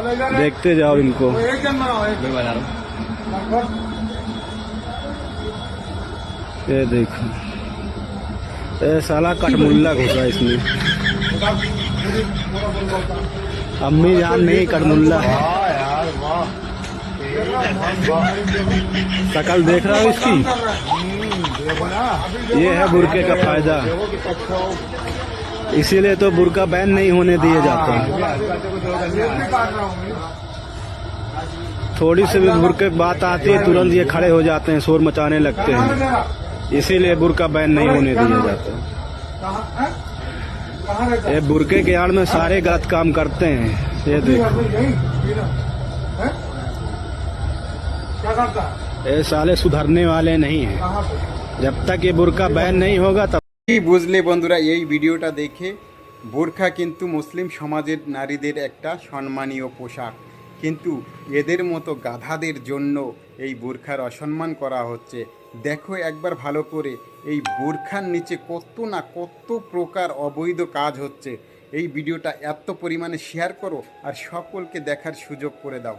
देखते जाओ इनको। ये देखो, ये साला कटमुल्ला घुसा इसमें। अम्मी जान नहीं, कटमुल्ला है। शकल देख रहा हो इसकी। ये है बुर्के का फायदा, इसीलिए तो बुर्का बैन नहीं होने दिए जाते हैं। थोड़ी सी भी बुर्के की बात आती है तुरंत ये खड़े हो जाते हैं, शोर मचाने लगते हैं, इसीलिए बुर्का बैन नहीं होने दिए जाते हैं। ये बुर्के के आड़ में सारे गलत काम करते हैं। ये देखो, ये साले सुधरने वाले नहीं हैं। जब तक ये बुर्का बैन नहीं होगा तब। বুঝলে বন্ধুরা, এই ভিডিওটা দেখে বোরখা কিন্তু মুসলিম সমাজের নারীদের একটা সম্মানীয় পোশাক, কিন্তু এদের মতো গাধাদের জন্য এই বোরখার অসম্মান করা হচ্ছে। দেখো একবার ভালো করে, এই বোরখার নিচে কত না কত প্রকার অবৈধ কাজ হচ্ছে। এই ভিডিওটা এত পরিমাণে শেয়ার করো আর সকলকে দেখার সুযোগ করে দাও।